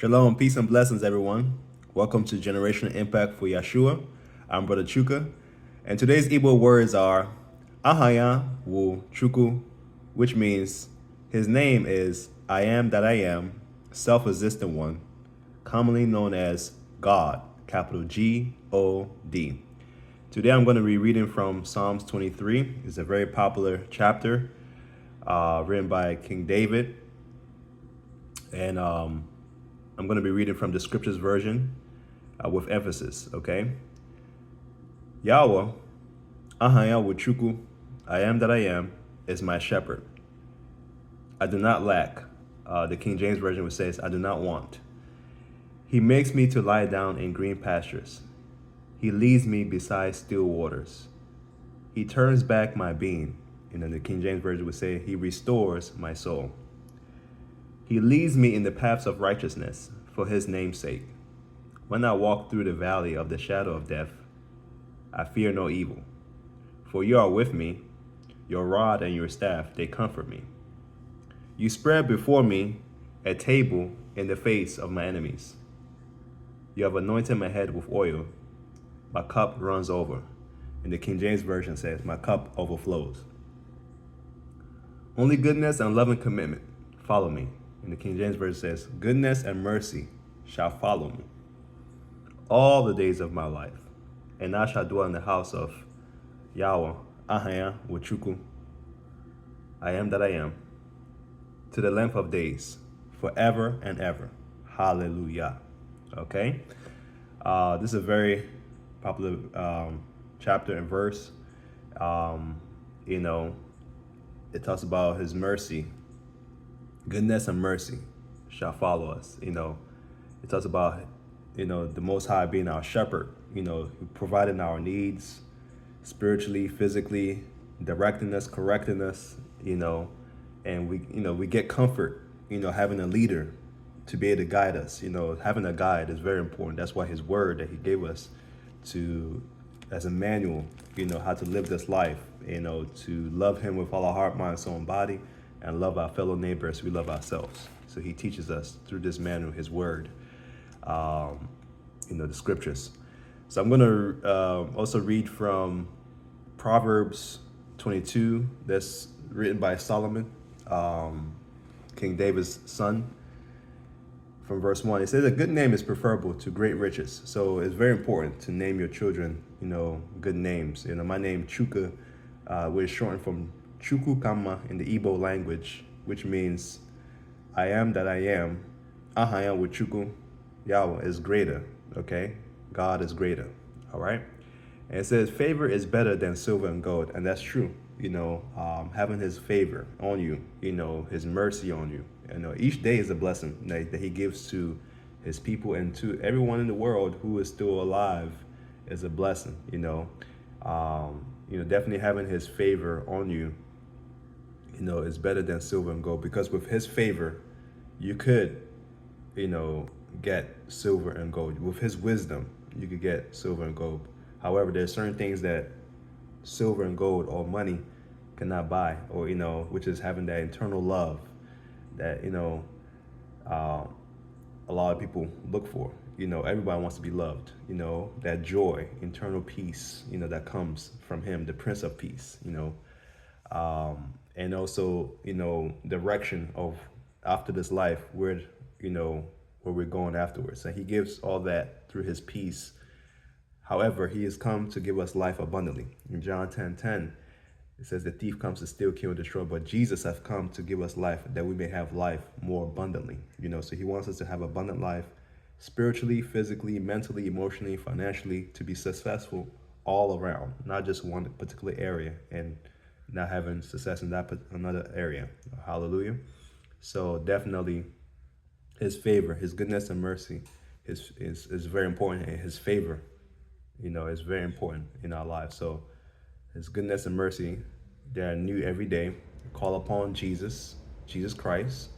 Shalom, peace and blessings, everyone. Welcome to Generational Impact for Yeshua. I'm Brother Chuka, and today's Igbo words are AHAYAH CHUKWU, which means his name is I am that I am, self-existent one, commonly known as God, capital G-O-D. Today I'm going to be reading from Psalms 23. It's a very popular chapter written by King David, and I'm going to be reading from the scriptures version with emphasis, okay? Yahweh, AHAYAH CHUKWU, I am that I am, is my shepherd. I do not lack. The King James Version would say, I do not want. He makes me to lie down in green pastures. He leads me beside still waters. He turns back my being. And then the King James Version would say, he restores my soul. He leads me in the paths of righteousness for his name's sake. When I walk through the valley of the shadow of death, I fear no evil. For you are with me, your rod and your staff, they comfort me. You spread before me a table in the face of my enemies. You have anointed my head with oil. My cup runs over. And the King James Version says, my cup overflows. Only goodness and loving commitment follow me. And the King James Version says, goodness and mercy shall follow me all the days of my life. And I shall dwell in the house of Yahweh, AHAYAH CHUKWU, I am that I am, to the length of days, forever and ever. Hallelujah. Okay? This is a very popular chapter and verse. It talks about his mercy. Goodness and mercy shall follow us. It talks about, the Most High being our shepherd, providing our needs spiritually, physically, directing us, correcting us, and we get comfort, having a leader to be able to guide us. Having a guide is very important. That's why his word that he gave us as a manual, how to live this life, to love him with all our heart, mind, soul, and body, and love our fellow neighbors. We love ourselves. So he teaches us through this manual, his word, the scriptures. So I'm going to also read from Proverbs 22. That's written by Solomon, King David's son. From verse 1, it says a good name is preferable to great riches. So it's very important to name your children, good names. My name Chuka, which is shortened from CHUKWU Kama in the Igbo language, which means I am that I am. AHAYAH CHUKWU, Yahweh is greater, okay? God is greater, all right? And it says favor is better than silver and gold, and that's true. Having his favor on you, his mercy on you. Each day is a blessing that he gives to his people and to everyone in the world who is still alive is a blessing, definitely having his favor on you, is better than silver and gold, because with his favor, you could, get silver and gold. With his wisdom, you could get silver and gold. However, there's certain things that silver and gold or money cannot buy, or, which is having that internal love that, a lot of people look for. Everybody wants to be loved, that joy, internal peace, that comes from him, the Prince of Peace, and also, direction of after this life, where we're going afterwards. And he gives all that through his peace. However, he has come to give us life abundantly. In John 10:10, it says the thief comes to steal, kill, and destroy, but Jesus has come to give us life that we may have life more abundantly. So he wants us to have abundant life spiritually, physically, mentally, emotionally, financially, to be successful all around, not just one particular area and not having success in that another area. Hallelujah. So definitely his favor, his goodness and mercy is very important, and his favor, is very important in our lives. So his goodness and mercy, they are new every day. Call upon Jesus Christ,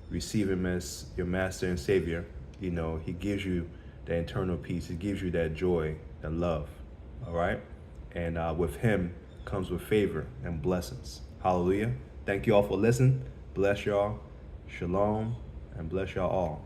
receive him as your master and savior. He gives you that internal peace. He gives you that joy, that love, all right? And with him comes with favor and blessings. Hallelujah. Thank you all for listening. Bless y'all. Shalom, and bless y'all all.